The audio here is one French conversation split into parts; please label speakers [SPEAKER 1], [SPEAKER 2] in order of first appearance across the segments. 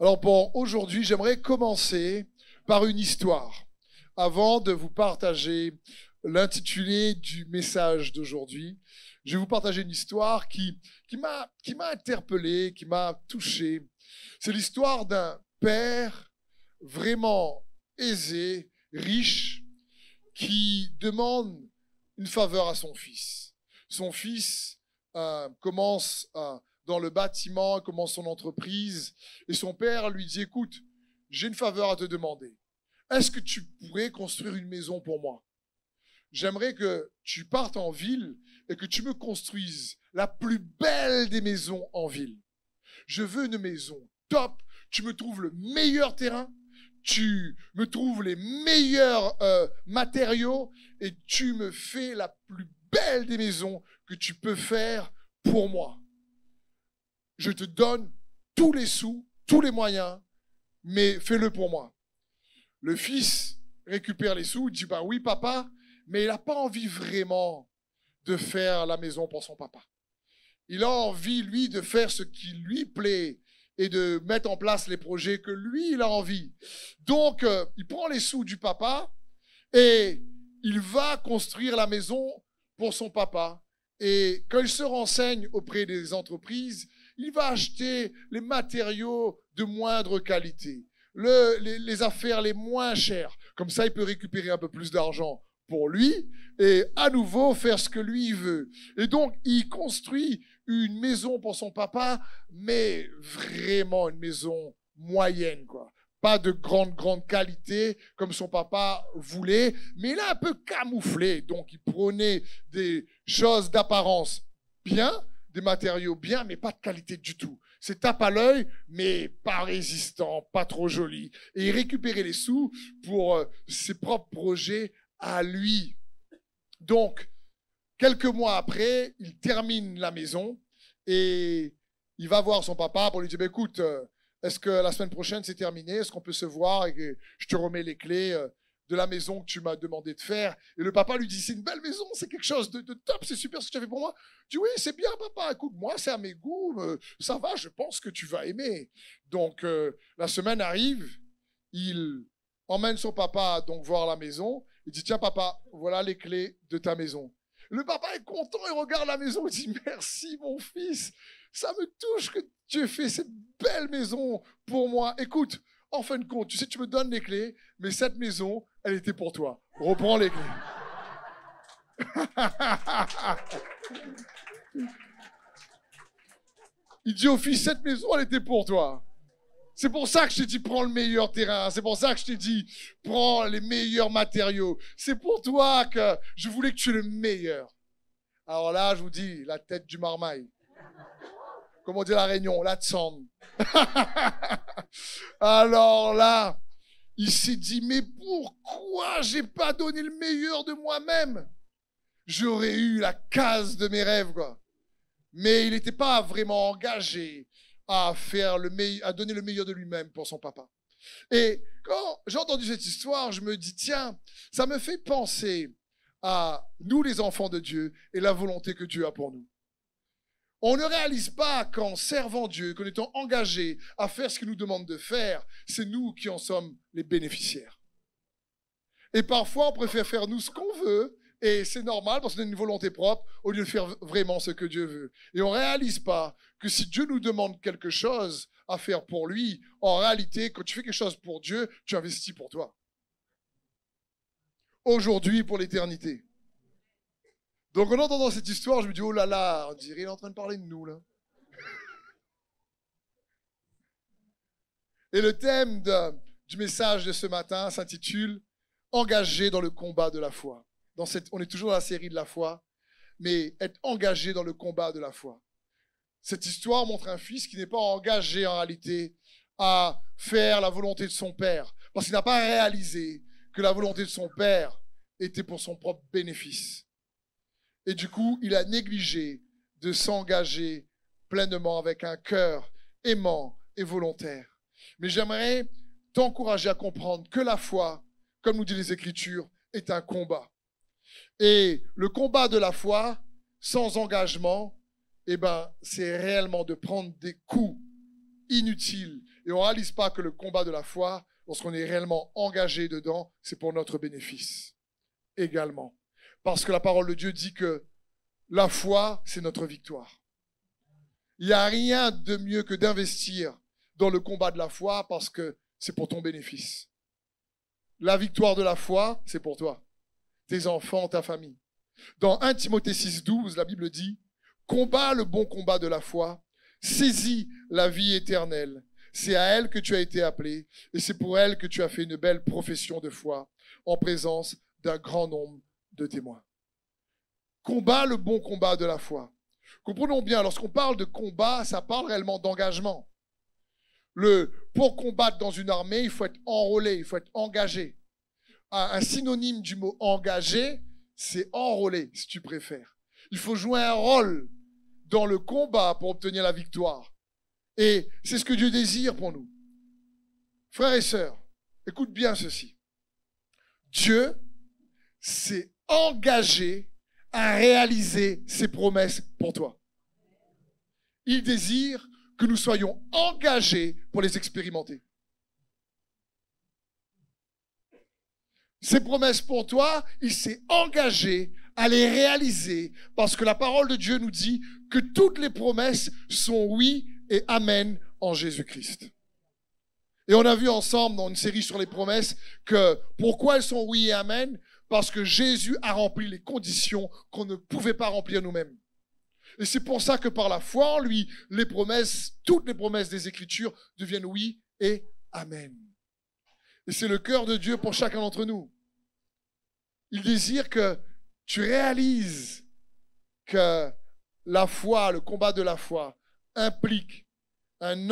[SPEAKER 1] Alors pour aujourd'hui, j'aimerais commencer par une histoire avant de vous partager l'intitulé du message d'aujourd'hui. Je vais vous partager une histoire qui m'a interpellé, qui m'a touché. C'est l'histoire d'un père vraiment aisé, riche, qui demande une faveur à son fils. Son fils commence dans le bâtiment, commence son entreprise, et son père lui dit, écoute, j'ai une faveur à te demander. Est-ce que tu pourrais construire une maison pour moi? J'aimerais que tu partes en ville et que tu me construises la plus belle des maisons en ville. Je veux une maison top, tu me trouves le meilleur terrain, tu me trouves les meilleurs matériaux et tu me fais la plus belle des maisons que tu peux faire pour moi. Je te donne tous les sous, tous les moyens, mais fais-le pour moi. Le fils récupère les sous, dit bah oui papa, mais il n'a pas envie vraiment de faire la maison pour son papa. Il a envie, lui, de faire ce qui lui plaît et de mettre en place les projets que lui, il a envie. Donc, il prend les sous du papa et il va construire la maison pour son papa. Et quand il se renseigne auprès des entreprises, il va acheter les matériaux de moindre qualité, les affaires les moins chères. Comme ça, il peut récupérer un peu plus d'argent pour lui et à nouveau faire ce que lui il veut. Et donc, il construit une maison pour son papa, mais vraiment une maison moyenne, quoi. Pas de grande qualité comme son papa voulait, mais il a un peu camouflé. Donc, il prenait des choses d'apparence bien, des matériaux bien, mais pas de qualité du tout. C'est tape à l'œil, mais pas résistant, pas trop joli. Et il récupérait les sous pour ses propres projets à lui. Donc, quelques mois après, il termine la maison et il va voir son papa pour lui dire, écoute, est-ce que la semaine prochaine c'est terminé? Est-ce qu'on peut se voir et que je te remets les clés de la maison que tu m'as demandé de faire? Et le papa lui dit, c'est une belle maison, c'est quelque chose de top, c'est super ce que tu as fait pour moi. Il dit, oui, c'est bien papa, écoute, moi c'est à mes goûts, ça va, je pense que tu vas aimer. Donc, la semaine arrive, il emmène son papa donc voir la maison. Il dit, tiens papa, voilà les clés de ta maison. Le papa est content, il regarde la maison, il dit, merci mon fils, ça me touche que tu aies fait cette belle maison pour moi. Écoute, en fin de compte, tu sais, tu me donnes les clés, mais cette maison, elle était pour toi. Reprends les clés. Il dit au fils, cette maison, elle était pour toi. C'est pour ça que je t'ai dit, prends le meilleur terrain. C'est pour ça que je t'ai dit, prends les meilleurs matériaux. C'est pour toi que je voulais que tu aies le meilleur. Alors là, je vous dis, la tête du marmaille. Comme on dit à La Réunion, la tsang. Alors là, il s'est dit, mais pourquoi j'ai pas donné le meilleur de moi-même? J'aurais eu la case de mes rêves, quoi. Mais il n'était pas vraiment engagé à donner le meilleur de lui-même pour son papa. Et quand j'ai entendu cette histoire, je me dis, tiens, ça me fait penser à nous les enfants de Dieu et la volonté que Dieu a pour nous. On ne réalise pas qu'en servant Dieu, qu'en étant engagés à faire ce qu'il nous demande de faire, c'est nous qui en sommes les bénéficiaires. Et parfois, on préfère faire nous ce qu'on veut, et c'est normal parce qu'on a une volonté propre au lieu de faire vraiment ce que Dieu veut. Et on ne réalise pas que si Dieu nous demande quelque chose à faire pour lui, en réalité, quand tu fais quelque chose pour Dieu, tu investis pour toi. Aujourd'hui, pour l'éternité. Donc en entendant cette histoire, je me dis, oh là là, on dirait qu'il est en train de parler de nous, là. Et le thème du message de ce matin s'intitule « Engagé dans le combat de la foi ». On est toujours dans la série de la foi, mais être engagé dans le combat de la foi. Cette histoire montre un fils qui n'est pas engagé en réalité à faire la volonté de son père, parce qu'il n'a pas réalisé que la volonté de son père était pour son propre bénéfice. Et du coup, il a négligé de s'engager pleinement avec un cœur aimant et volontaire. Mais j'aimerais t'encourager à comprendre que la foi, comme nous dit les Écritures, est un combat. Et le combat de la foi, sans engagement, c'est réellement de prendre des coups inutiles Et on ne réalise pas que le combat de la foi, lorsqu'on est réellement engagé dedans, c'est pour notre bénéfice également. Parce que la parole de Dieu dit que la foi, c'est notre victoire. Il n'y a rien de mieux que d'investir dans le combat de la foi parce que c'est pour ton bénéfice. La victoire de la foi, c'est pour toi, tes enfants, ta famille. Dans 1 Timothée 6,12, la Bible dit « Combat le bon combat de la foi, saisis la vie éternelle. C'est à elle que tu as été appelé et c'est pour elle que tu as fait une belle profession de foi en présence d'un grand nombre de témoins. » Combat le bon combat de la foi. Comprenons bien, lorsqu'on parle de combat, ça parle réellement d'engagement. Pour combattre dans une armée, il faut être enrôlé, il faut être engagé. Un synonyme du mot engagé, c'est enrôlé, si tu préfères. Il faut jouer un rôle dans le combat pour obtenir la victoire. Et c'est ce que Dieu désire pour nous. Frères et sœurs, écoute bien ceci. Dieu s'est engagé à réaliser ses promesses pour toi. Il désire que nous soyons engagés pour les expérimenter. Ses promesses pour toi, il s'est engagé à les réaliser parce que la parole de Dieu nous dit que toutes les promesses sont oui et amen en Jésus-Christ. Et on a vu ensemble dans une série sur les promesses que pourquoi elles sont oui et amen? Parce que Jésus a rempli les conditions qu'on ne pouvait pas remplir nous-mêmes. Et c'est pour ça que par la foi en lui, les promesses, toutes les promesses des Écritures deviennent oui et amen. Et c'est le cœur de Dieu pour chacun d'entre nous. Il désire que tu réalises que la foi, le combat de la foi, implique un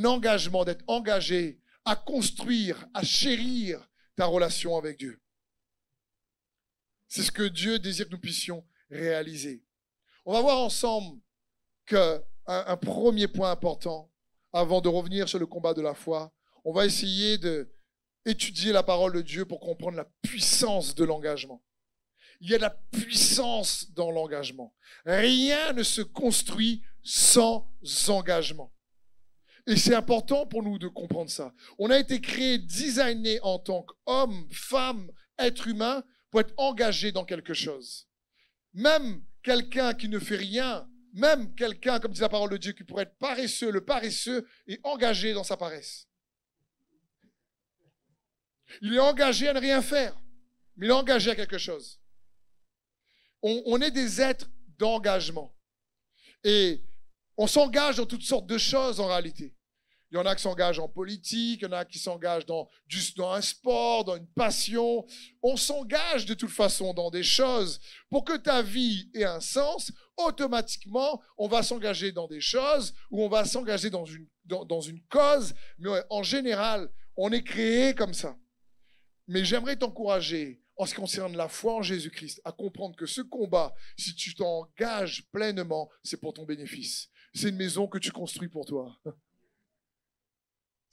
[SPEAKER 1] engagement, d'être engagé à construire, à chérir ta relation avec Dieu. C'est ce que Dieu désire que nous puissions réaliser. On va voir ensemble qu'un premier point important, avant de revenir sur le combat de la foi, on va essayer d'étudier la parole de Dieu pour comprendre la puissance de l'engagement. Il y a de la puissance dans l'engagement. Rien ne se construit sans engagement. Et c'est important pour nous de comprendre ça. On a été créé, designé en tant qu'homme, femme, être humain, pour être engagé dans quelque chose. Même quelqu'un qui ne fait rien, même quelqu'un, comme dit la parole de Dieu, qui pourrait être paresseux, le paresseux est engagé dans sa paresse. Il est engagé à ne rien faire, mais il est engagé à quelque chose. On est des êtres d'engagement. Et on s'engage dans toutes sortes de choses en réalité. Il y en a qui s'engagent en politique, il y en a qui s'engagent dans un sport, dans une passion. On s'engage de toute façon dans des choses. Pour que ta vie ait un sens, automatiquement, on va s'engager dans des choses ou on va s'engager dans une cause. Mais en général, on est créé comme ça. Mais j'aimerais t'encourager, en ce qui concerne la foi en Jésus-Christ, à comprendre que ce combat, si tu t'engages pleinement, c'est pour ton bénéfice. C'est une maison que tu construis pour toi.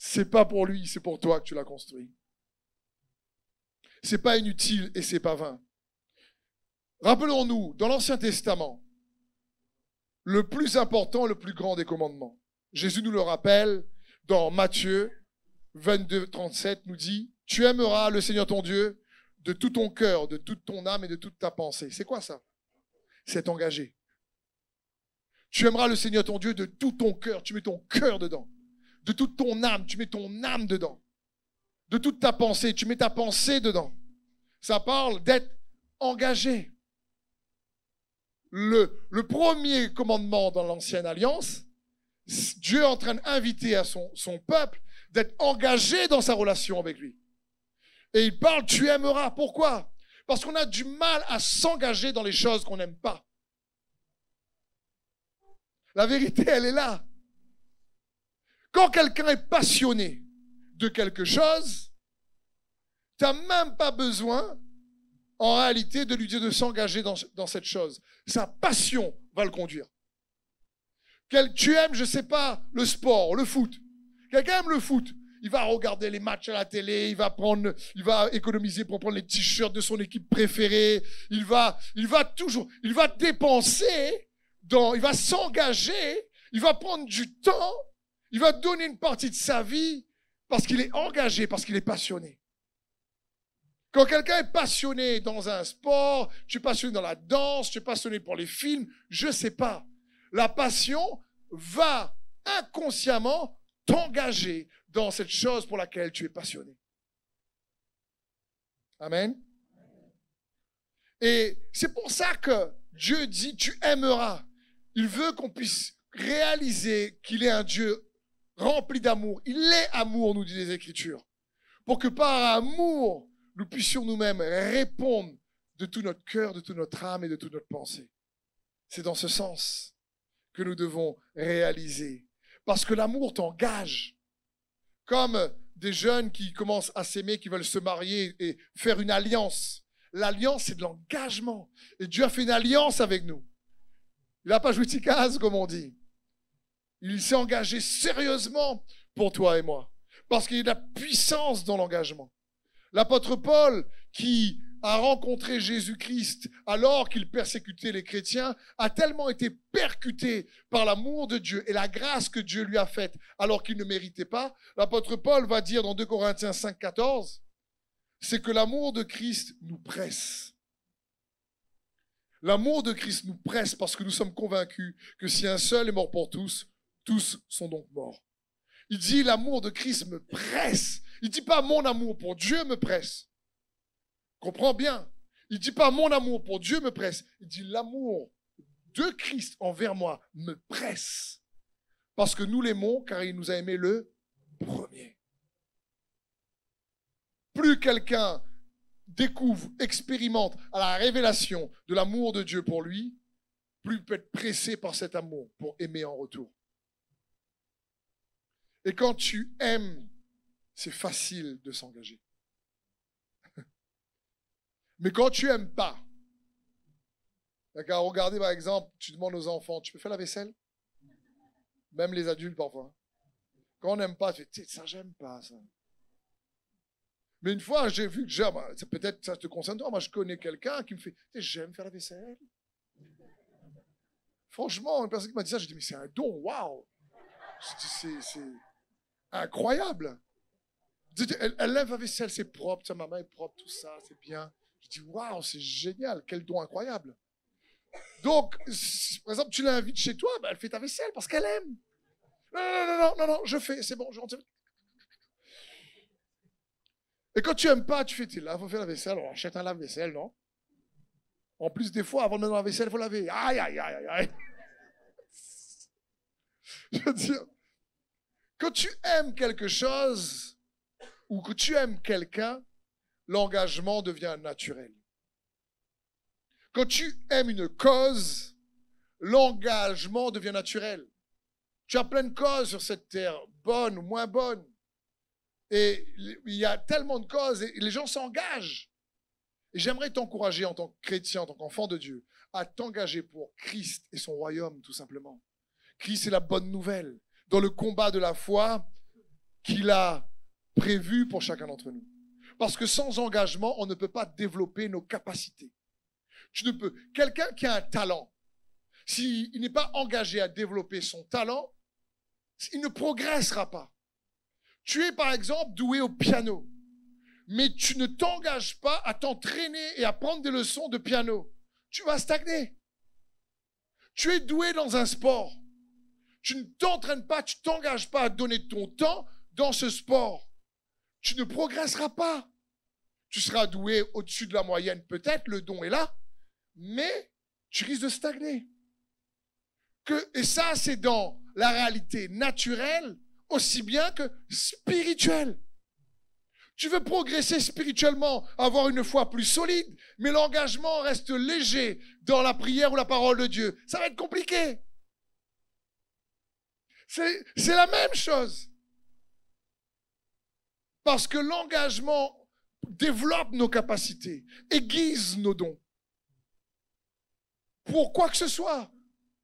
[SPEAKER 1] C'est pas pour lui, c'est pour toi que tu l'as construit. C'est pas inutile et c'est pas vain. Rappelons-nous, dans l'Ancien Testament, le plus important, le plus grand des commandements. Jésus nous le rappelle dans Matthieu 22, 37, nous dit « Tu aimeras le Seigneur ton Dieu de tout ton cœur, de toute ton âme et de toute ta pensée. » C'est quoi ça? C'est engagé. Tu aimeras le Seigneur ton Dieu de tout ton cœur, tu mets ton cœur dedans. De toute ton âme, tu mets ton âme dedans. De toute ta pensée, tu mets ta pensée dedans. Ça parle d'être engagé. Le premier commandement dans l'Ancienne Alliance, Dieu est en train d'inviter à son peuple d'être engagé dans sa relation avec lui. Et il parle, tu aimeras. Pourquoi? Parce qu'on a du mal à s'engager dans les choses qu'on n'aime pas. La vérité, elle est là. Quand quelqu'un est passionné de quelque chose, tu n'as même pas besoin, en réalité, de lui dire de s'engager dans cette chose. Sa passion va le conduire. Tu aimes, je ne sais pas, le sport, le foot. Quelqu'un aime le foot. Il va regarder les matchs à la télé, il va économiser pour prendre les t-shirts de son équipe préférée. Il va dépenser, il va s'engager, il va prendre du temps. Il va donner une partie de sa vie parce qu'il est engagé, parce qu'il est passionné. Quand quelqu'un est passionné dans un sport, tu es passionné dans la danse, tu es passionné pour les films, je ne sais pas. La passion va inconsciemment t'engager dans cette chose pour laquelle tu es passionné. Amen. Et c'est pour ça que Dieu dit, tu aimeras. Il veut qu'on puisse réaliser qu'il est un Dieu rempli d'amour. Il est amour, nous dit les Écritures. Pour que par amour, nous puissions nous-mêmes répondre de tout notre cœur, de toute notre âme et de toute notre pensée. C'est dans ce sens que nous devons réaliser. Parce que l'amour t'engage. Comme des jeunes qui commencent à s'aimer, qui veulent se marier et faire une alliance. L'alliance, c'est de l'engagement. Et Dieu a fait une alliance avec nous. Il n'a pas joué ticaz, comme on dit. Il s'est engagé sérieusement pour toi et moi. Parce qu'il y a de la puissance dans l'engagement. L'apôtre Paul, qui a rencontré Jésus-Christ alors qu'il persécutait les chrétiens, a tellement été percuté par l'amour de Dieu et la grâce que Dieu lui a faite alors qu'il ne méritait pas. L'apôtre Paul va dire dans 2 Corinthiens 5,14, c'est que l'amour de Christ nous presse. L'amour de Christ nous presse parce que nous sommes convaincus que si un seul est mort pour tous, tous sont donc morts. Il dit l'amour de Christ me presse. Il ne dit pas mon amour pour Dieu me presse. Comprends bien. Il ne dit pas mon amour pour Dieu me presse. Il dit l'amour de Christ envers moi me presse. Parce que nous l'aimons car il nous a aimés le premier. Plus quelqu'un découvre, expérimente à la révélation de l'amour de Dieu pour lui, plus il peut être pressé par cet amour pour aimer en retour. Et quand tu aimes, c'est facile de s'engager. Mais quand tu n'aimes pas, d'accord, regardez par exemple, tu demandes aux enfants, tu peux faire la vaisselle? Même les adultes parfois. Quand on n'aime pas, tu fais, ça j'aime pas ça. Mais une fois, j'ai vu que peut-être ça te concerne toi, moi je connais quelqu'un qui me fait, j'aime faire la vaisselle. Franchement, une personne qui m'a dit ça, j'ai dit, mais c'est un don, waouh! C'est incroyable. Elle lève la vaisselle, c'est propre, sa maman est propre, tout ça, c'est bien. Je dis, waouh, c'est génial, quel don incroyable. Donc, par exemple, tu l'invites chez toi, elle fait ta vaisselle parce qu'elle aime. Non, je fais, c'est bon, je rentre. Et quand tu n'aimes pas, tu fais, là, il faut faire la vaisselle, on achète un lave-vaisselle, non? En plus, des fois, avant de mettre dans la vaisselle, il faut laver. Aïe. Je veux dire, quand tu aimes quelque chose ou que tu aimes quelqu'un, l'engagement devient naturel. Quand tu aimes une cause, l'engagement devient naturel. Tu as plein de causes sur cette terre, bonnes ou moins bonnes. Et il y a tellement de causes et les gens s'engagent. Et j'aimerais t'encourager en tant que chrétien, en tant qu'enfant de Dieu, à t'engager pour Christ et son royaume, tout simplement. Christ est la bonne nouvelle dans le combat de la foi qu'il a prévu pour chacun d'entre nous. Parce que sans engagement, on ne peut pas développer nos capacités. Quelqu'un qui a un talent, s'il n'est pas engagé à développer son talent, il ne progressera pas. Tu es par exemple doué au piano, mais tu ne t'engages pas à t'entraîner et à prendre des leçons de piano. Tu vas stagner. Tu es doué dans un sport. Tu ne t'entraînes pas, tu ne t'engages pas à donner ton temps dans ce sport. Tu ne progresseras pas. Tu seras doué au-dessus de la moyenne, peut-être, le don est là, mais tu risques de stagner. Et ça, c'est dans la réalité naturelle, aussi bien que spirituelle. Tu veux progresser spirituellement, avoir une foi plus solide, mais l'engagement reste léger dans la prière ou la parole de Dieu. Ça va être compliqué. C'est la même chose. Parce que l'engagement développe nos capacités, aiguise nos dons. Pour quoi que ce soit,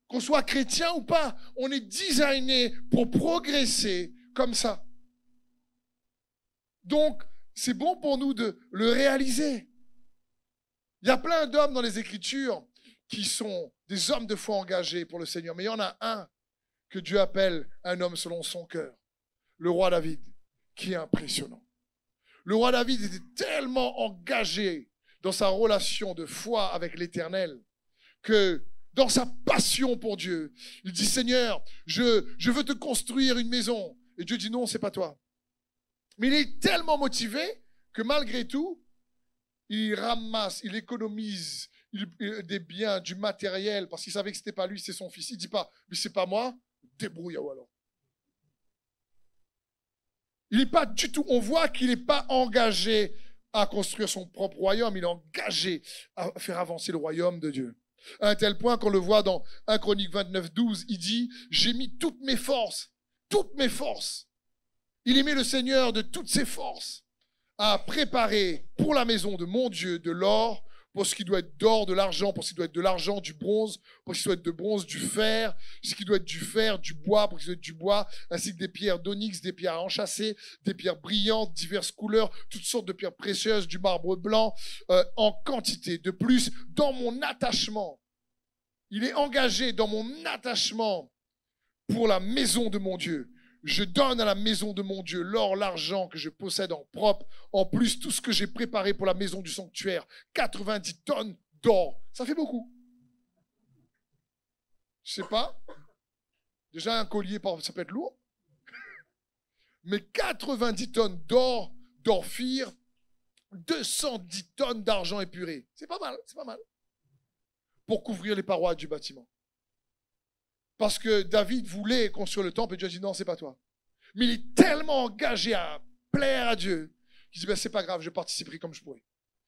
[SPEAKER 1] qu'on soit chrétien ou pas, on est designé pour progresser comme ça. Donc, c'est bon pour nous de le réaliser. Il y a plein d'hommes dans les Écritures qui sont des hommes de foi engagés pour le Seigneur, mais il y en a un que Dieu appelle un homme selon son cœur. Le roi David, qui est impressionnant. Le roi David était tellement engagé dans sa relation de foi avec l'Éternel que dans sa passion pour Dieu, il dit, Seigneur, je veux te construire une maison. Et Dieu dit, non, c'est pas toi. Mais il est tellement motivé que malgré tout, il ramasse, il économise des biens, du matériel, parce qu'il savait que c'était pas lui, c'est son fils. Il dit pas, mais c'est pas moi, débrouille-toi alors. Il n'est pas du tout, on voit qu'il n'est pas engagé à construire son propre royaume, il est engagé à faire avancer le royaume de Dieu. À un tel point qu'on le voit dans 1 Chronique 29, 12, il dit, j'ai mis toutes mes forces. Il aimait le Seigneur de toutes ses forces à préparer pour la maison de mon Dieu de l'or, pour ce qui doit être d'or, de l'argent, pour ce qui doit être de l'argent, du bronze, pour ce qui doit être de bronze, du fer, ce qui doit être du fer, du bois, pour ce qui doit être du bois, ainsi que des pierres d'onyx, des pierres enchâssées, des pierres brillantes, diverses couleurs, toutes sortes de pierres précieuses, du marbre blanc, en quantité. De plus, dans mon attachement, il est engagé dans mon attachement pour la maison de mon Dieu. Je donne à la maison de mon Dieu l'or, l'argent que je possède en propre, en plus tout ce que j'ai préparé pour la maison du sanctuaire, 90 tonnes d'or. Ça fait beaucoup. Je sais pas. Déjà un collier, ça peut être lourd. Mais 90 tonnes d'or, d'orphir, 210 tonnes d'argent épuré. C'est pas mal, c'est pas mal. Pour couvrir les parois du bâtiment. Parce que David voulait construire le temple et Dieu a dit non, c'est pas toi. Mais il est tellement engagé à plaire à Dieu qu'il dit ben, c'est pas grave, je participerai comme je pourrai.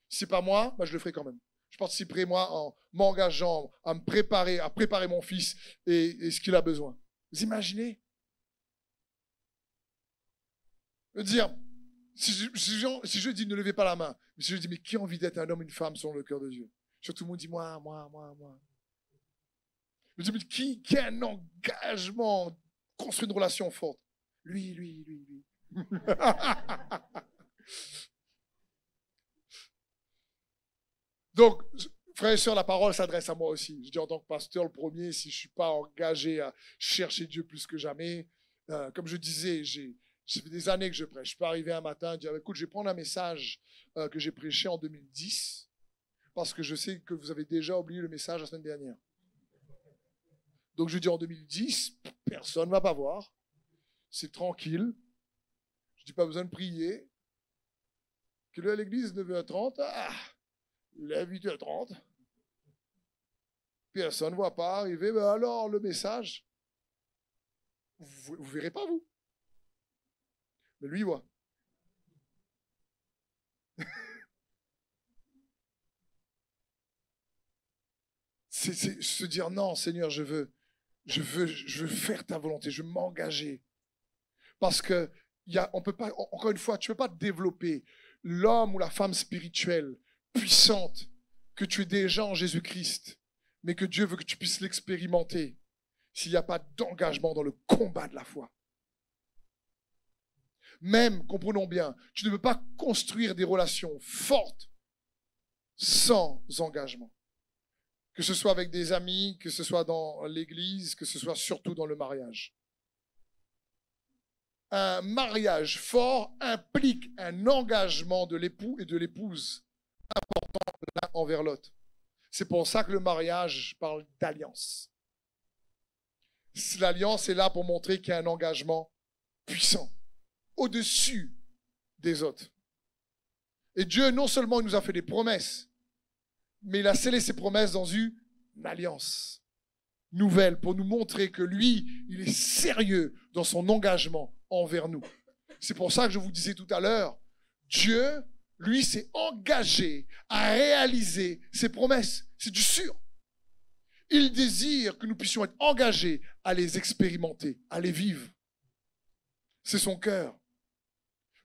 [SPEAKER 1] Si c'est pas moi, ben, je le ferai quand même. Je participerai moi en m'engageant à me préparer, à préparer mon fils et ce qu'il a besoin. Vous imaginez? Je veux dire, si je dis ne levez pas la main, mais si je dis mais qui a envie d'être un homme, une femme selon le cœur de Dieu? Tout le monde dit moi. Je dis, mais qui a un engagement, construit une relation forte? Lui. Donc, frères et sœurs, la parole s'adresse à moi aussi. Je dis en tant que pasteur, le premier, si je ne suis pas engagé à chercher Dieu plus que jamais, comme je disais, ça fait des années que je prêche. Je peux arriver un matin et dire, écoute, je vais prendre un message que j'ai prêché en 2010, parce que je sais que vous avez déjà oublié le message la semaine dernière. Donc je dis en 2010, personne ne va pas voir. C'est tranquille. Je dis pas besoin de prier. Quelle heure à l'église? 9h30. Ah, il est 8h30. Personne ne voit pas arriver. Ben alors, le message, vous ne verrez pas, vous. Mais lui, il voit. C'est se dire, non, Seigneur, je veux faire ta volonté, je veux m'engager. Parce que on peut pas, encore une fois, tu ne peux pas développer l'homme ou la femme spirituelle puissante que tu es déjà en Jésus-Christ, mais que Dieu veut que tu puisses l'expérimenter s'il n'y a pas d'engagement dans le combat de la foi. Même, comprenons bien, tu ne peux pas construire des relations fortes sans engagement. Que ce soit avec des amis, que ce soit dans l'église, que ce soit surtout dans le mariage. Un mariage fort implique un engagement de l'époux et de l'épouse important l'un envers l'autre. C'est pour ça que le mariage parle d'alliance. L'alliance est là pour montrer qu'il y a un engagement puissant, au-dessus des autres. Et Dieu, non seulement il nous a fait des promesses, mais il a scellé ses promesses dans une alliance nouvelle pour nous montrer que lui, il est sérieux dans son engagement envers nous. C'est pour ça que je vous disais tout à l'heure, Dieu, lui, s'est engagé à réaliser ses promesses. C'est du sûr. Il désire que nous puissions être engagés à les expérimenter, à les vivre. C'est son cœur.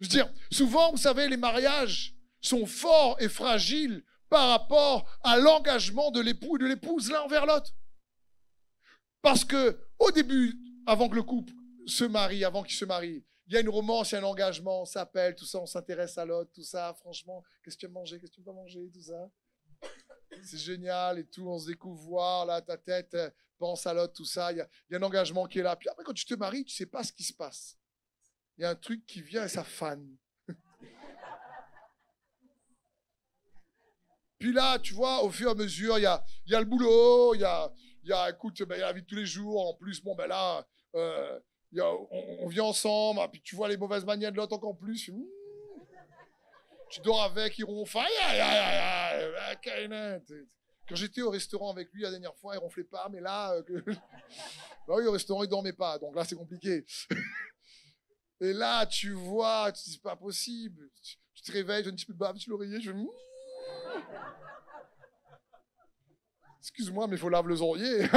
[SPEAKER 1] Je veux dire, souvent, vous savez, les mariages sont forts et fragiles par rapport à l'engagement de l'époux et de l'épouse l'un envers l'autre. Parce que au début, avant que le couple se marie, avant qu'il se marie, il y a une romance, il y a un engagement, on s'appelle, tout ça, on s'intéresse à l'autre, tout ça, franchement, qu'est-ce que tu veux manger, qu'est-ce que tu veux pas manger, tout ça. C'est génial et tout, on se découvre, voir là, ta tête, pense à l'autre, tout ça. Il y a un engagement qui est là. Puis après, quand tu te maries, tu ne sais pas ce qui se passe. Il y a un truc qui vient et ça fane. Puis là, tu vois, au fur et à mesure, il y a le boulot, écoute, il y a la vie de tous les jours. En plus, bon, ben là, on vit ensemble. Puis tu vois les mauvaises manières de l'autre encore plus. Tu dors avec, ils ronflent. Quand j'étais au restaurant avec lui la dernière fois, il ronflait pas, mais là, bah oui, au restaurant, il dormait pas. Donc là, c'est compliqué. Et là, tu vois, tu dis, c'est pas possible. Tu te réveilles, tu as un petit peu de bave sur l'oreiller, je fais... Excuse-moi, mais il faut laver les oreillers.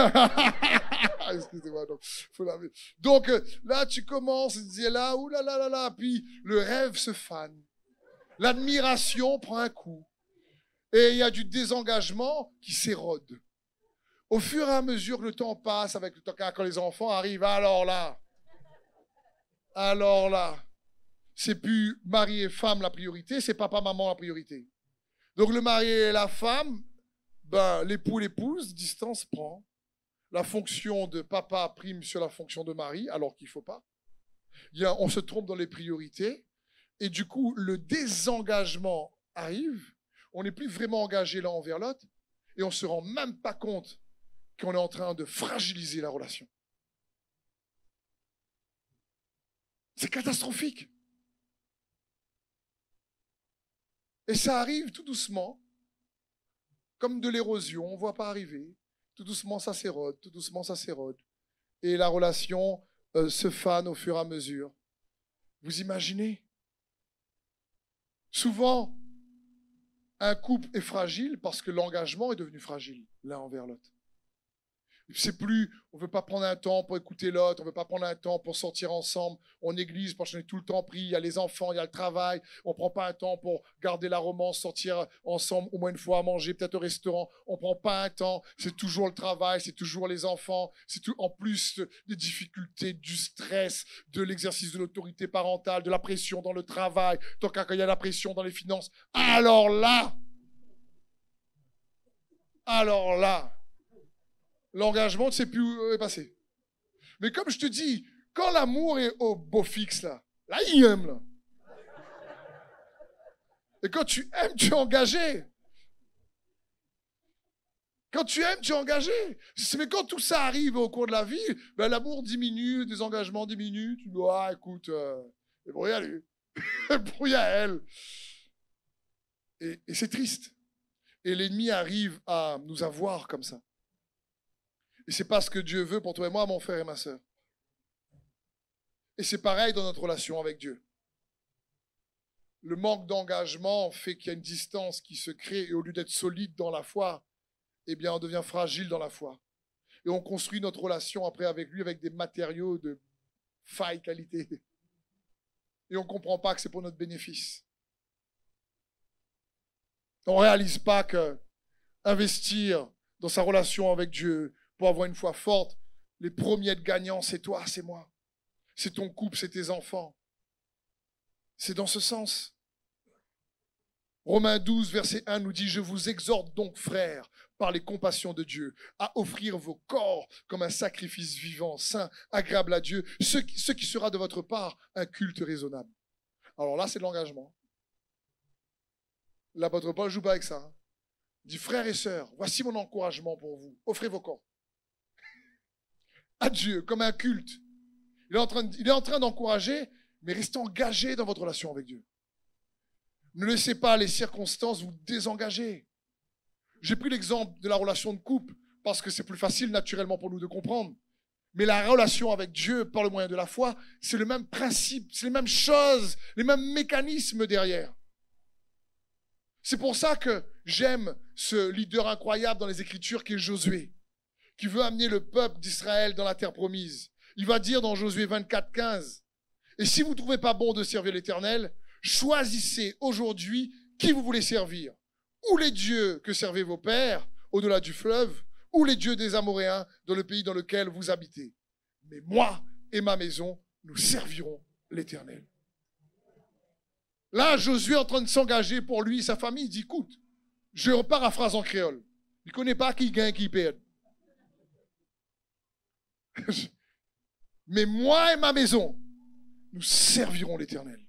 [SPEAKER 1] Excusez-moi, donc, faut laver. Donc là, tu commences, tu dis là, oulala, puis le rêve se fane. L'admiration prend un coup. Et il y a du désengagement qui s'érode. Au fur et à mesure que le temps passe, avec le temps quand les enfants arrivent, alors là, c'est plus mari et femme la priorité, c'est papa, maman la priorité. Donc le mari et la femme, ben, l'époux, l'épouse, distance prend. La fonction de papa prime sur la fonction de mari, alors qu'il ne faut pas. On se trompe dans les priorités. Et du coup, le désengagement arrive. On n'est plus vraiment engagé l'un envers l'autre. Et on ne se rend même pas compte qu'on est en train de fragiliser la relation. C'est catastrophique. Et ça arrive tout doucement, comme de l'érosion, on ne voit pas arriver. Tout doucement, ça s'érode, tout doucement, ça s'érode. Et la relation se fane au fur et à mesure. Vous imaginez ? Souvent, un couple est fragile parce que l'engagement est devenu fragile l'un envers l'autre. C'est plus, on ne veut pas prendre un temps pour écouter l'autre, on ne veut pas prendre un temps pour sortir ensemble, on néglige parce qu'on est tout le temps pris, il y a les enfants, il y a le travail, on ne prend pas un temps pour garder la romance, sortir ensemble au moins une fois à manger, peut-être au restaurant, on ne prend pas un temps, c'est toujours le travail, c'est toujours les enfants, c'est tout, en plus des difficultés, du stress, de l'exercice de l'autorité parentale, de la pression dans le travail, tant qu'il y a la pression dans les finances, alors là, l'engagement, tu ne sais plus où est passé. Mais comme je te dis, quand l'amour est au beau fixe, là il aime, là. Et quand tu aimes, tu es engagé. Quand tu aimes, tu es engagé. Mais quand tout ça arrive au cours de la vie, ben, l'amour diminue, des engagements diminuent. Tu dis, ah, écoute, débrouille à lui. Débrouille à elle. Et c'est triste. Et l'ennemi arrive à nous avoir comme ça. Et c'est pas ce que Dieu veut pour toi et moi, mon frère et ma sœur. Et c'est pareil dans notre relation avec Dieu. Le manque d'engagement fait qu'il y a une distance qui se crée et au lieu d'être solide dans la foi, eh bien, on devient fragile dans la foi. Et on construit notre relation après avec lui avec des matériaux de faille qualité. Et on ne comprend pas que c'est pour notre bénéfice. On ne réalise pas que investir dans sa relation avec Dieu pour avoir une foi forte, les premiers gagnants, c'est toi, c'est moi. C'est ton couple, c'est tes enfants. C'est dans ce sens. Romains 12, verset 1 nous dit « Je vous exhorte donc, frères, par les compassions de Dieu, à offrir vos corps comme un sacrifice vivant, saint, agréable à Dieu, ce qui sera de votre part un culte raisonnable. » Alors là, c'est de l'engagement. L'apôtre Paul ne joue pas avec ça. Il dit « Frères et sœurs, voici mon encouragement pour vous. Offrez vos corps. » À Dieu, comme un culte. Il est en train d'encourager, mais restez engagé dans votre relation avec Dieu. Ne laissez pas les circonstances vous désengager. J'ai pris l'exemple de la relation de couple parce que c'est plus facile naturellement pour nous de comprendre. Mais la relation avec Dieu par le moyen de la foi, c'est le même principe, c'est les mêmes choses, les mêmes mécanismes derrière. C'est pour ça que j'aime ce leader incroyable dans les Écritures qui est Josué, qui veut amener le peuple d'Israël dans la terre promise. Il va dire dans Josué 24, 15, « Et si vous ne trouvez pas bon de servir l'Éternel, choisissez aujourd'hui qui vous voulez servir, ou les dieux que servaient vos pères au-delà du fleuve, ou les dieux des Amoréens dans le pays dans lequel vous habitez. Mais moi et ma maison, nous servirons l'Éternel. » Là, Josué est en train de s'engager pour lui et sa famille. Il dit, écoute, je paraphrase en créole. Il ne connaît pas qui gagne, qui perd. Mais moi et ma maison, nous servirons l'Éternel.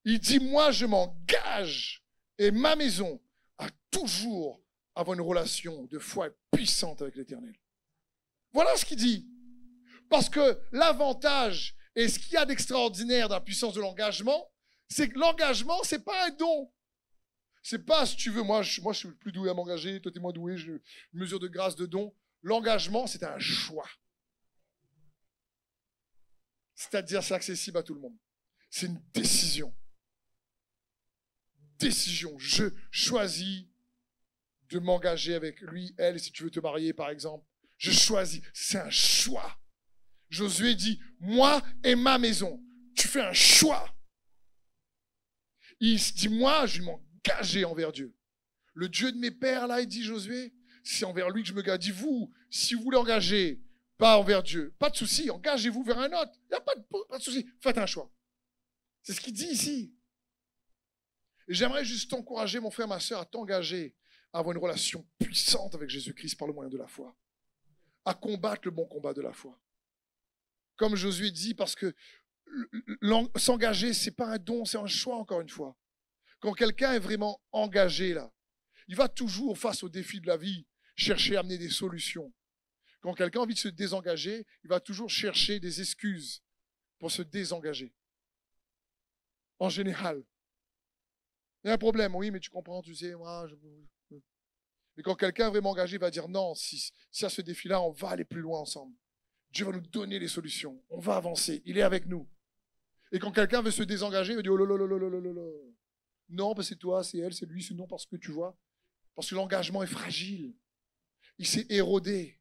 [SPEAKER 1] Il dit, moi je m'engage et ma maison à toujours avoir une relation de foi puissante avec l'Éternel. Voilà ce qu'il dit. Parce que l'avantage et ce qu'il y a d'extraordinaire dans la puissance de l'engagement, c'est que l'engagement, c'est pas un don. C'est pas, si tu veux, moi je suis plus doué à m'engager, toi t'es moins doué, une mesure de grâce, de don. L'engagement, c'est un choix. C'est-à-dire, c'est accessible à tout le monde. C'est une décision. Décision. Je choisis de m'engager avec lui, elle, si tu veux te marier, par exemple. Je choisis. C'est un choix. Josué dit, moi et ma maison. Tu fais un choix. Il se dit, moi, je vais m'engager envers Dieu. Le Dieu de mes pères, là, il dit, Josué, c'est envers lui que je me engage. Dis-vous, si vous voulez engager, pas envers Dieu, pas de souci, engagez-vous vers un autre. Il n'y a pas de souci. Faites un choix. C'est ce qu'il dit ici. Et j'aimerais juste t'encourager, mon frère, ma soeur, à t'engager à avoir une relation puissante avec Jésus-Christ par le moyen de la foi. À combattre le bon combat de la foi. Comme Josué dit, parce que s'engager, ce n'est pas un don, c'est un choix, encore une fois. Quand quelqu'un est vraiment engagé, là, il va toujours, face aux défis de la vie, chercher à amener des solutions. Quand quelqu'un a envie de se désengager, il va toujours chercher des excuses pour se désengager. En général. Il y a un problème, oui, mais tu comprends, tu sais, moi, Mais quand quelqu'un est vraiment engagé, il va dire non, si à ce défi-là, on va aller plus loin ensemble. Dieu va nous donner les solutions. On va avancer. Il est avec nous. Et quand quelqu'un veut se désengager, il va dire oh là là là là là là là. Non, parce que c'est toi, c'est elle, c'est lui, c'est non parce que tu vois. Parce que l'engagement est fragile. Il s'est érodé.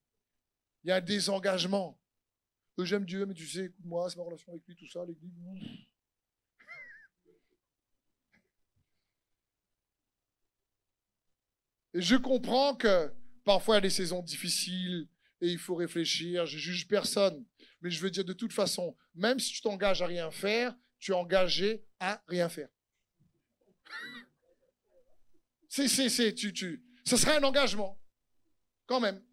[SPEAKER 1] Il y a un désengagement. J'aime Dieu, mais tu sais, écoute-moi, c'est ma relation avec lui, tout ça, l'église. Et je comprends que parfois il y a des saisons difficiles et il faut réfléchir. Je ne juge personne. Mais je veux dire de toute façon, même si tu t'engages à rien faire, tu es engagé à rien faire. Ce serait un engagement. Quand même.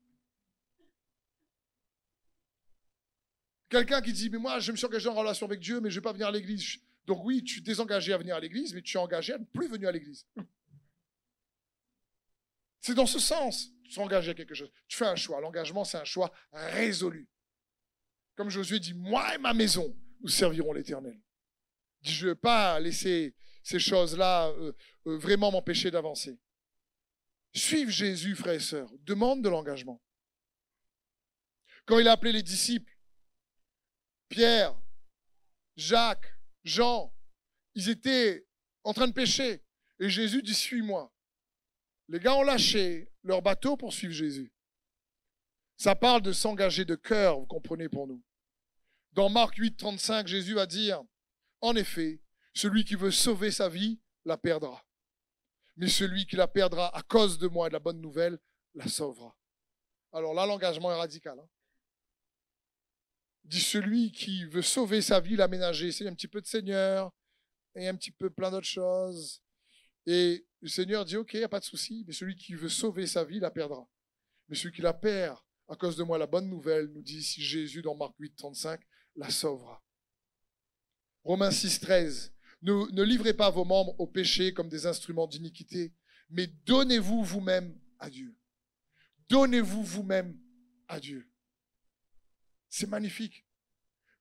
[SPEAKER 1] Quelqu'un qui dit, mais moi je me suis engagé en relation avec Dieu, mais je ne vais pas venir à l'église. Donc oui, tu es désengagé à venir à l'église, mais tu es engagé à ne plus venir à l'église. C'est dans ce sens, tu s'engages à quelque chose. Tu fais un choix. L'engagement, c'est un choix résolu. Comme Josué dit, moi et ma maison, nous servirons l'Éternel. Je ne veux pas laisser ces choses-là vraiment m'empêcher d'avancer. Suivre Jésus, frères et sœurs, demande de l'engagement. Quand il a appelé les disciples, Pierre, Jacques, Jean, ils étaient en train de pécher. Et Jésus dit, suis-moi. Les gars ont lâché leur bateau pour suivre Jésus. Ça parle de s'engager de cœur, vous comprenez pour nous. Dans Marc 8, 35, Jésus va dire, en effet, celui qui veut sauver sa vie, la perdra. Mais celui qui la perdra à cause de moi et de la bonne nouvelle, la sauvera. Alors là, l'engagement est radical. Il dit celui qui veut sauver sa vie, l'aménager. C'est un petit peu de Seigneur et un petit peu plein d'autres choses. Et le Seigneur dit, ok, il n'y a pas de souci, mais celui qui veut sauver sa vie la perdra. Mais celui qui la perd, à cause de moi, la bonne nouvelle, nous dit ici Jésus dans Marc 8, 35, la sauvera. Romains 6, 13, ne livrez pas vos membres au péché comme des instruments d'iniquité, mais donnez-vous vous-même à Dieu. Donnez-vous vous-même à Dieu. C'est magnifique.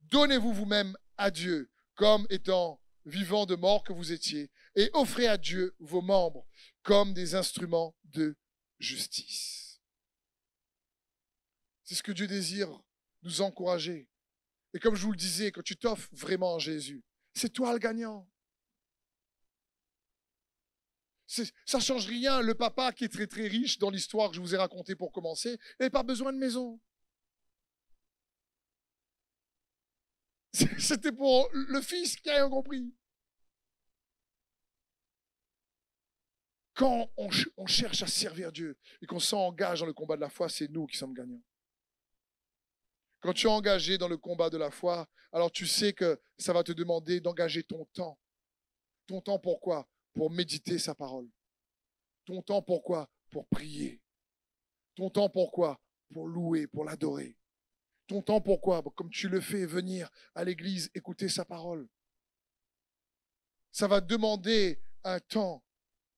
[SPEAKER 1] Donnez-vous vous-même à Dieu comme étant vivant de mort que vous étiez, et offrez à Dieu vos membres comme des instruments de justice. C'est ce que Dieu désire, nous encourager. Et comme je vous le disais, quand tu t'offres vraiment à Jésus, c'est toi le gagnant. Ça ne change rien. Le papa qui est très très riche dans l'histoire que je vous ai racontée pour commencer, il n'avait pas besoin de maison. C'était pour le fils qui a rien compris. Quand on cherche à servir Dieu et qu'on s'engage dans le combat de la foi, c'est nous qui sommes gagnants. Quand tu es engagé dans le combat de la foi, alors tu sais que ça va te demander d'engager ton temps. Ton temps pourquoi? Pour méditer sa parole. Ton temps pourquoi? Pour prier. Ton temps pourquoi? Pour louer, pour l'adorer. Ton temps, pourquoi? Comme tu le fais venir à l'église, écouter sa parole. Ça va demander un temps.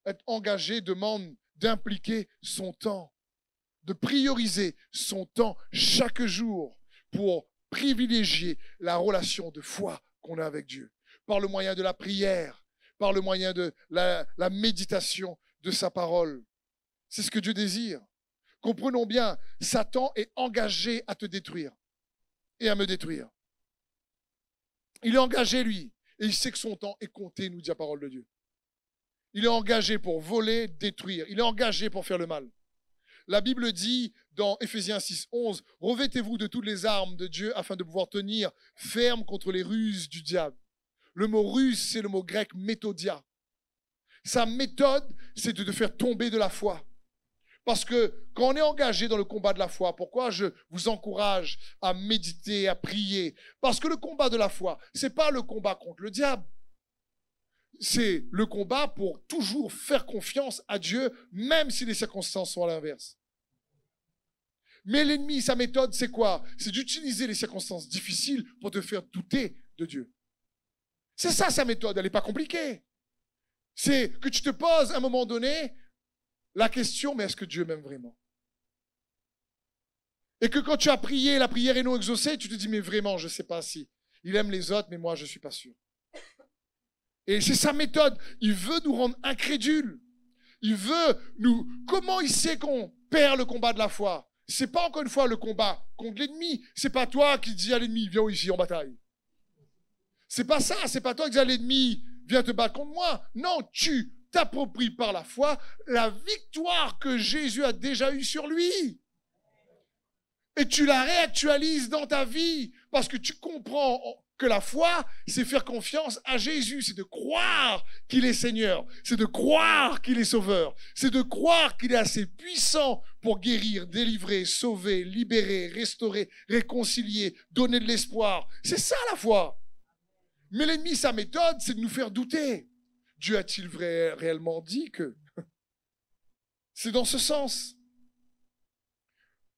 [SPEAKER 1] Être engagé demande d'impliquer son temps, de prioriser son temps chaque jour pour privilégier la relation de foi qu'on a avec Dieu, par le moyen de la prière, par le moyen de la méditation de sa parole. C'est ce que Dieu désire. Comprenons bien, Satan est engagé à te détruire et à me détruire. Il est engagé, lui, et il sait que son temps est compté, nous dit la parole de Dieu. Il est engagé pour voler, détruire. Il est engagé pour faire le mal. La Bible dit dans Éphésiens 6, 11, « Revêtez-vous de toutes les armes de Dieu afin de pouvoir tenir ferme contre les ruses du diable. » Le mot ruse, c'est le mot grec méthodia. Sa méthode, c'est de te faire tomber de la foi. Parce que quand on est engagé dans le combat de la foi, pourquoi je vous encourage à méditer, à prier? Parce que le combat de la foi, ce n'est pas le combat contre le diable. C'est le combat pour toujours faire confiance à Dieu, même si les circonstances sont à l'inverse. Mais l'ennemi, sa méthode, c'est quoi? C'est d'utiliser les circonstances difficiles pour te faire douter de Dieu. C'est ça sa méthode, elle n'est pas compliquée. C'est que tu te poses à un moment donné la question, mais est-ce que Dieu m'aime vraiment? Et que quand tu as prié, la prière est non exaucée, tu te dis, mais vraiment, je ne sais pas si il aime les autres, mais moi, je ne suis pas sûr. Et c'est sa méthode. Il veut nous rendre incrédules. Il veut nous... Comment il sait qu'on perd le combat de la foi? C'est pas encore une fois le combat contre l'ennemi. C'est pas toi qui dis à l'ennemi, viens ici en bataille. C'est pas ça. C'est pas toi qui dis à l'ennemi, viens te battre contre moi. Non, tu t'appropries par la foi la victoire que Jésus a déjà eue sur lui. Et tu la réactualises dans ta vie parce que tu comprends que la foi, c'est faire confiance à Jésus, c'est de croire qu'il est Seigneur, c'est de croire qu'il est Sauveur, c'est de croire qu'il est assez puissant pour guérir, délivrer, sauver, libérer, restaurer, réconcilier, donner de l'espoir. C'est ça la foi. Mais l'ennemi, sa méthode, c'est de nous faire douter. Dieu a-t-il réellement dit que... C'est dans ce sens.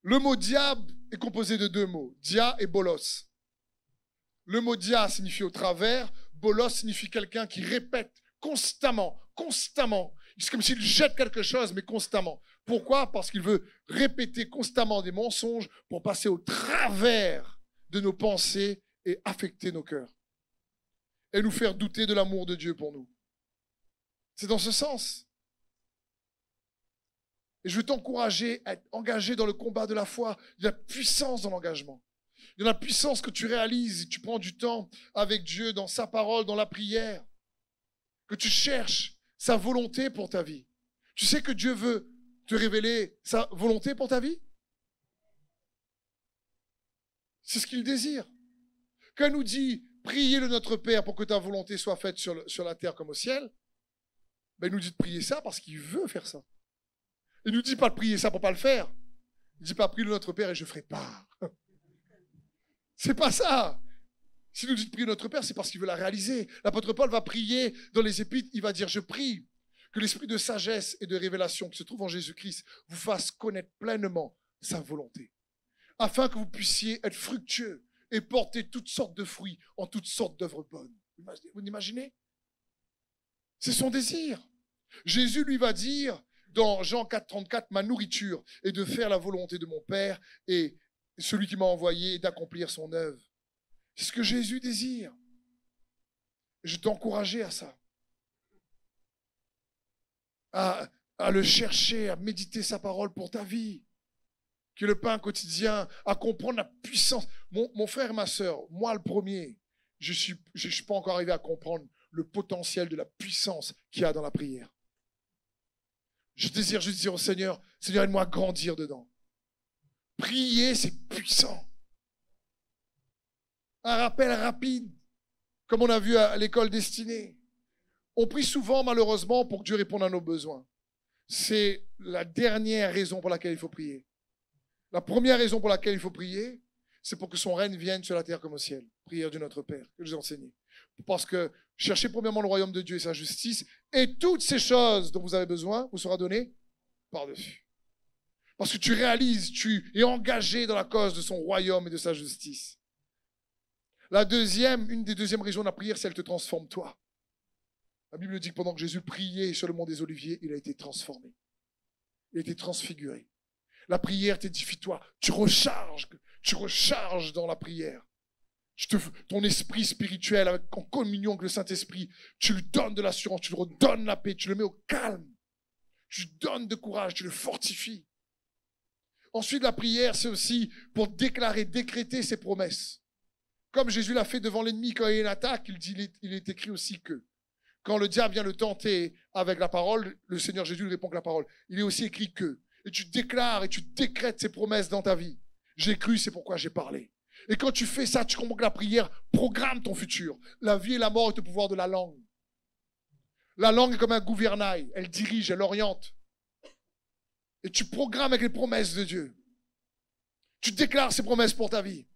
[SPEAKER 1] Le mot diable est composé de deux mots, dia et bolos. Le mot dia signifie au travers, bolos signifie quelqu'un qui répète constamment. C'est comme s'il jette quelque chose, mais constamment. Pourquoi? Parce qu'il veut répéter constamment des mensonges pour passer au travers de nos pensées et affecter nos cœurs. Et nous faire douter de l'amour de Dieu pour nous. C'est dans ce sens. Et je veux t'encourager à être engagé dans le combat de la foi. Il y a puissance dans l'engagement. Il y a la puissance que tu réalises, tu prends du temps avec Dieu dans sa parole, dans la prière, que tu cherches sa volonté pour ta vie. Tu sais que Dieu veut te révéler sa volonté pour ta vie? C'est ce qu'il désire. Quand il nous dit, priez le Notre Père pour que ta volonté soit faite sur la terre comme au ciel, ben il nous dit de prier ça parce qu'il veut faire ça. Il ne nous dit pas de prier ça pour ne pas le faire. Il ne dit pas, prie le Notre Père et je ferai pas. C'est pas ça. S'il nous dit de prier notre Père, c'est parce qu'il veut la réaliser. L'apôtre Paul va prier dans les Épîtres, il va dire, je prie que l'esprit de sagesse et de révélation qui se trouve en Jésus-Christ vous fasse connaître pleinement sa volonté, afin que vous puissiez être fructueux et porter toutes sortes de fruits en toutes sortes d'œuvres bonnes. Vous imaginez? C'est son désir. Jésus lui va dire, dans Jean 4, 34, ma nourriture est de faire la volonté de mon Père et celui qui m'a envoyé est d'accomplir son œuvre. C'est ce que Jésus désire. Je t'encourageais à ça. À le chercher, à méditer sa parole pour ta vie. Qui est le pain quotidien, à comprendre la puissance. Mon frère et ma sœur, moi le premier, je suis pas encore arrivé à comprendre le potentiel de la puissance qu'il y a dans la prière. Je désire juste dire au Seigneur, Seigneur, aide-moi à grandir dedans. Prier, c'est puissant. Un rappel rapide, comme on a vu à l'école destinée. On prie souvent, malheureusement, pour que Dieu réponde à nos besoins. C'est la dernière raison pour laquelle il faut prier. La première raison pour laquelle il faut prier, c'est pour que son règne vienne sur la terre comme au ciel. Prière de notre Père, que je vous ai enseigné. Parce que cherchez premièrement le royaume de Dieu et sa justice, et toutes ces choses dont vous avez besoin vous sera donné par-dessus. Parce que tu réalises, tu es engagé dans la cause de son royaume et de sa justice. Une des deuxièmes raisons de la prière, c'est qu'elle te transforme toi. La Bible dit que pendant que Jésus priait sur le mont des Oliviers, il a été transformé. Il a été transfiguré. La prière t'édifie toi. Tu recharges dans la prière. Ton esprit spirituel, en communion avec le Saint-Esprit, tu lui donnes de l'assurance, tu lui redonnes la paix, tu le mets au calme. Tu lui donnes de courage, tu le fortifies. Ensuite, la prière, c'est aussi pour décréter ses promesses. Comme Jésus l'a fait devant l'ennemi quand il y a une attaque, il est écrit aussi que quand le diable vient le tenter avec la parole, le Seigneur Jésus lui répond que la parole. Il est aussi écrit que. Et tu déclares et tu décrètes ses promesses dans ta vie. J'ai cru, c'est pourquoi j'ai parlé. Et quand tu fais ça, tu comprends que la prière programme ton futur. La vie et la mort est au pouvoir de la langue. La langue est comme un gouvernail. Elle dirige, elle oriente. Et tu programmes avec les promesses de Dieu. Tu déclares ses promesses pour ta vie.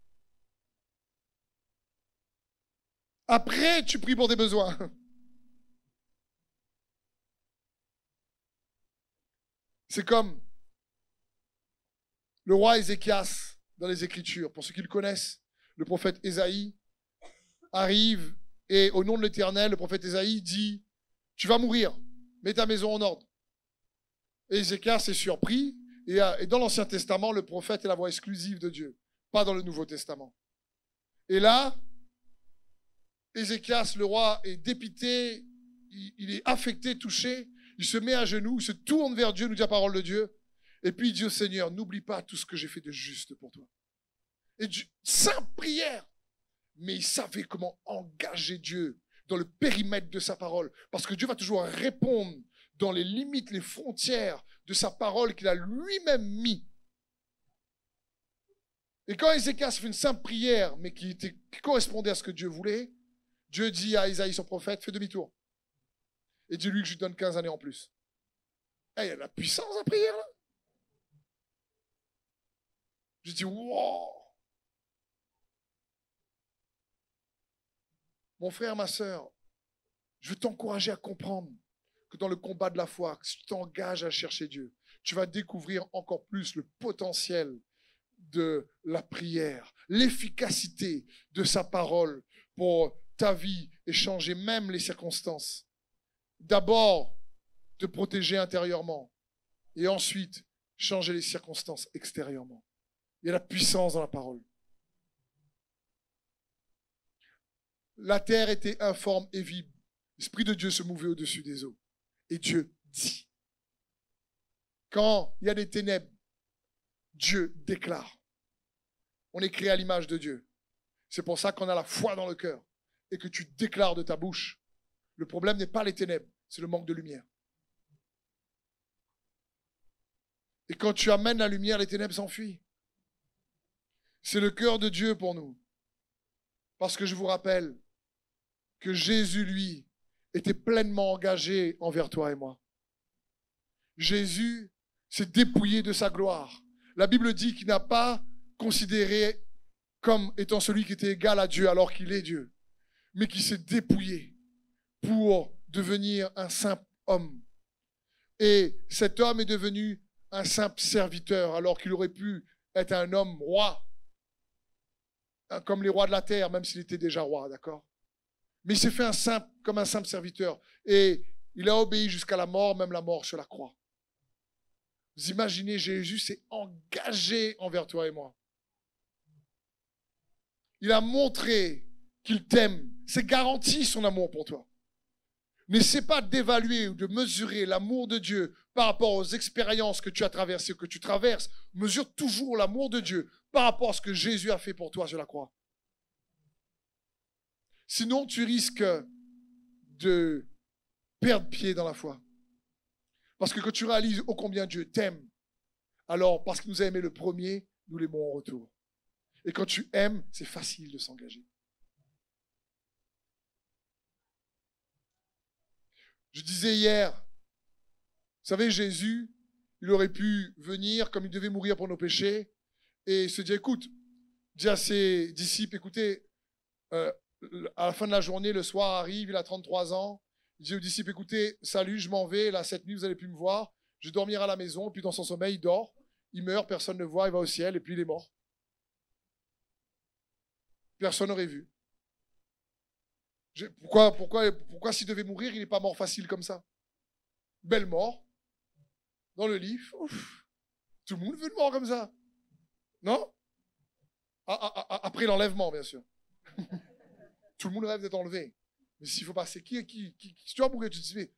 [SPEAKER 1] Après, tu pries pour tes besoins. C'est comme le roi Ézéchias dans les Écritures. Pour ceux qui le connaissent, le prophète Ésaïe arrive et au nom de l'Éternel, le prophète Ésaïe dit « Tu vas mourir, mets ta maison en ordre ». Et Ézéchias est surpris. Et dans l'Ancien Testament, le prophète est la voix exclusive de Dieu, pas dans le Nouveau Testament. Et là, Ézéchias, le roi, est dépité, il est affecté, touché, il se met à genoux, il se tourne vers Dieu, nous dit la parole de Dieu, et puis il dit au Seigneur, n'oublie pas tout ce que j'ai fait de juste pour toi. Et simple prière, mais il savait comment engager Dieu dans le périmètre de sa parole, parce que Dieu va toujours répondre dans les limites, les frontières de sa parole qu'il a lui-même mis. Et quand Ézéchias fait une simple prière, mais qui correspondait à ce que Dieu voulait, Dieu dit à Isaïe, son prophète, fais demi-tour. Et dis-lui que je lui donne 15 années en plus. Il y a de la puissance à prière, là. Je dis, wow! Mon frère, ma sœur, je veux t'encourager à comprendre que dans le combat de la foi, si tu t'engages à chercher Dieu, tu vas découvrir encore plus le potentiel de la prière, l'efficacité de sa parole pour ta vie et changer même les circonstances. D'abord, te protéger intérieurement et ensuite, changer les circonstances extérieurement. Il y a la puissance dans la parole. La terre était informe et vide. L'Esprit de Dieu se mouvait au-dessus des eaux. Et Dieu dit. Quand il y a des ténèbres, Dieu déclare. On est créé à l'image de Dieu. C'est pour ça qu'on a la foi dans le cœur et que tu déclares de ta bouche. Le problème n'est pas les ténèbres, c'est le manque de lumière. Et quand tu amènes la lumière, les ténèbres s'enfuient. C'est le cœur de Dieu pour nous. Parce que je vous rappelle que Jésus, lui, était pleinement engagé envers toi et moi. Jésus s'est dépouillé de sa gloire. La Bible dit qu'il n'a pas considéré comme étant celui qui était égal à Dieu alors qu'il est Dieu, mais qui s'est dépouillé pour devenir un simple homme. Et cet homme est devenu un simple serviteur alors qu'il aurait pu être un homme roi, comme les rois de la terre, même s'il était déjà roi, d'accord? Mais il s'est fait comme un simple serviteur. Et il a obéi jusqu'à la mort, même la mort sur la croix. Vous imaginez, Jésus s'est engagé envers toi et moi. Il a montré qu'il t'aime. C'est garanti son amour pour toi. N'essaie pas d'évaluer ou de mesurer l'amour de Dieu par rapport aux expériences que tu as traversées ou que tu traverses. Mesure toujours l'amour de Dieu par rapport à ce que Jésus a fait pour toi sur la croix. Sinon, tu risques de perdre pied dans la foi. Parce que quand tu réalises ô combien Dieu t'aime, alors parce qu'il nous a aimé le premier, nous l'aimons en retour. Et quand tu aimes, c'est facile de s'engager. Je disais hier, vous savez, Jésus, il aurait pu venir comme il devait mourir pour nos péchés et se dire, écoute, dit à ses disciples, écoutez, à la fin de la journée, le soir arrive, il a 33 ans, il dit aux disciples, écoutez, salut, je m'en vais, là, cette nuit, vous n'allez plus me voir, je vais dormir à la maison, puis dans son sommeil, il dort, il meurt, personne ne le voit, il va au ciel et puis il est mort. Personne n'aurait vu. Pourquoi s'il devait mourir, il n'est pas mort facile comme ça? Belle mort, dans le lit. Ouf. Tout le monde veut le mort comme ça. Non? Après l'enlèvement, bien sûr. Tout le monde rêve d'être enlevé. Mais s'il faut passer, si tu vas mourir, tu te dis,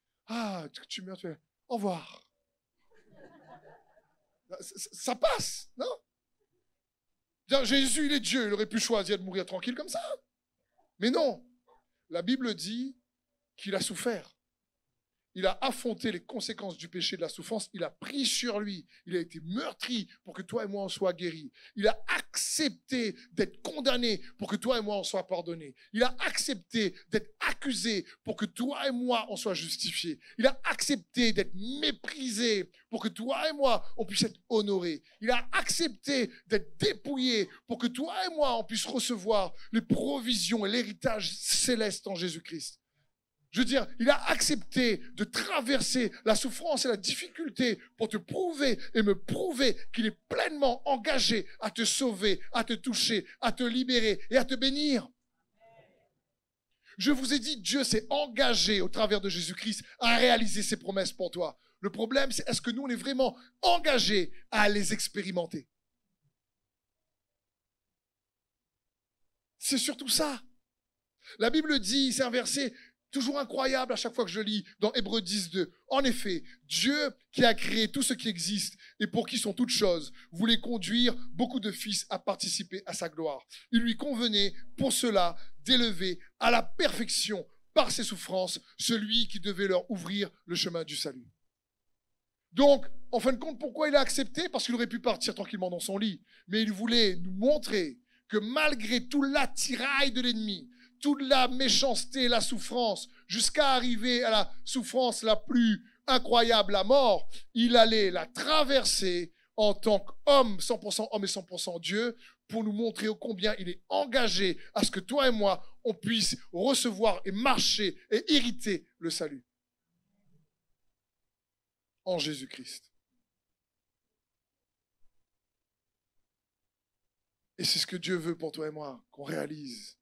[SPEAKER 1] tu meurs, tu fais, au revoir. Ça passe, non? Jésus, il est Dieu, il aurait pu choisir de mourir tranquille comme ça. Mais non, la Bible dit qu'il a souffert. Il a affronté les conséquences du péché, de la souffrance. Il a pris sur lui. Il a été meurtri pour que toi et moi, on soit guéris. Il a accepté d'être condamné pour que toi et moi, on soit pardonnés. Il a accepté d'être accusé pour que toi et moi, on soit justifiés. Il a accepté d'être méprisé pour que toi et moi, on puisse être honorés. Il a accepté d'être dépouillé pour que toi et moi, on puisse recevoir les provisions et l'héritage céleste en Jésus-Christ. Je veux dire, il a accepté de traverser la souffrance et la difficulté pour te prouver et me prouver qu'il est pleinement engagé à te sauver, à te toucher, à te libérer et à te bénir. Je vous ai dit, Dieu s'est engagé au travers de Jésus-Christ à réaliser ses promesses pour toi. Le problème, c'est est-ce que nous, on est vraiment engagés à les expérimenter? C'est surtout ça. La Bible dit, c'est un verset toujours incroyable à chaque fois que je lis dans Hébreux 10:2. En effet, Dieu qui a créé tout ce qui existe et pour qui sont toutes choses, voulait conduire beaucoup de fils à participer à sa gloire. Il lui convenait pour cela d'élever à la perfection par ses souffrances celui qui devait leur ouvrir le chemin du salut. Donc, en fin de compte, pourquoi il a accepté? Parce qu'il aurait pu partir tranquillement dans son lit. Mais il voulait nous montrer que malgré tout l'attirail de l'ennemi, toute la méchanceté, la souffrance, jusqu'à arriver à la souffrance la plus incroyable, la mort, il allait la traverser en tant qu'homme, 100% homme et 100% Dieu, pour nous montrer ô combien il est engagé à ce que toi et moi, on puisse recevoir et marcher et hériter le salut en Jésus-Christ. Et c'est ce que Dieu veut pour toi et moi, qu'on réalise.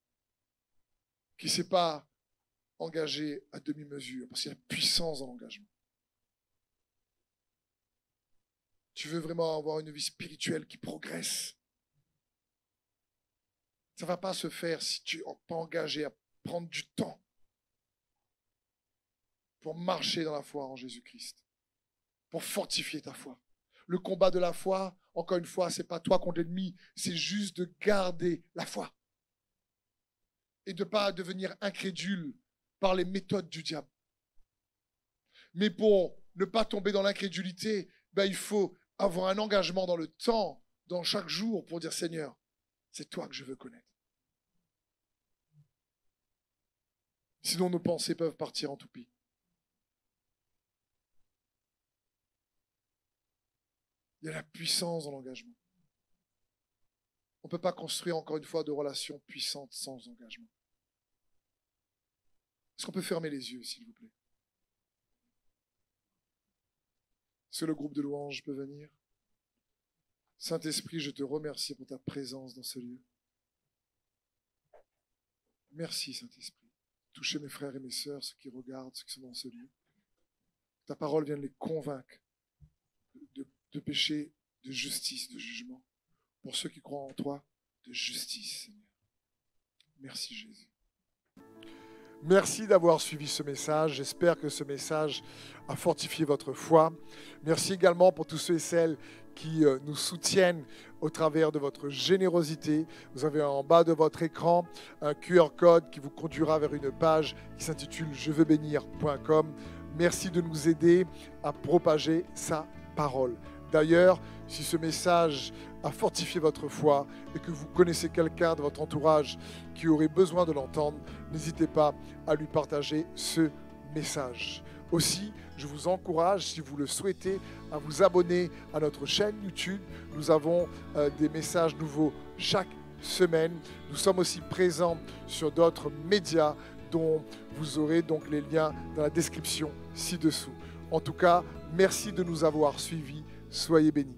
[SPEAKER 1] Qui ne s'est pas engagé à demi-mesure, parce qu'il y a puissance dans l'engagement. Tu veux vraiment avoir une vie spirituelle qui progresse. Ça ne va pas se faire si tu n'es pas engagé à prendre du temps pour marcher dans la foi en Jésus-Christ, pour fortifier ta foi. Le combat de la foi, encore une fois, ce n'est pas toi contre l'ennemi, c'est juste de garder la foi. Et de ne pas devenir incrédule par les méthodes du diable. Mais pour ne pas tomber dans l'incrédulité, il faut avoir un engagement dans le temps, dans chaque jour, pour dire Seigneur, c'est toi que je veux connaître. Sinon, nos pensées peuvent partir en toupie. Il y a la puissance dans l'engagement. On ne peut pas construire, encore une fois, de relations puissantes sans engagement. Est-ce qu'on peut fermer les yeux, s'il vous plaît? Est-ce que le groupe de louanges peut venir? Saint-Esprit, je te remercie pour ta présence dans ce lieu. Merci, Saint-Esprit. Touchez mes frères et mes sœurs, ceux qui regardent, ceux qui sont dans ce lieu. Ta parole vient de les convaincre de péché, de justice, de jugement. Pour ceux qui croient en toi, de justice, Seigneur. Merci Jésus. Merci d'avoir suivi ce message. J'espère que ce message a fortifié votre foi. Merci également pour tous ceux et celles qui nous soutiennent au travers de votre générosité. Vous avez en bas de votre écran un QR code qui vous conduira vers une page qui s'intitule jeveubénir.com. Merci de nous aider à propager sa parole. D'ailleurs, si ce message a fortifié votre foi et que vous connaissez quelqu'un de votre entourage qui aurait besoin de l'entendre, n'hésitez pas à lui partager ce message. Aussi, je vous encourage, si vous le souhaitez, à vous abonner à notre chaîne YouTube. Nous avons des messages nouveaux chaque semaine. Nous sommes aussi présents sur d'autres médias dont vous aurez donc les liens dans la description ci-dessous. En tout cas, merci de nous avoir suivis. Soyez bénis.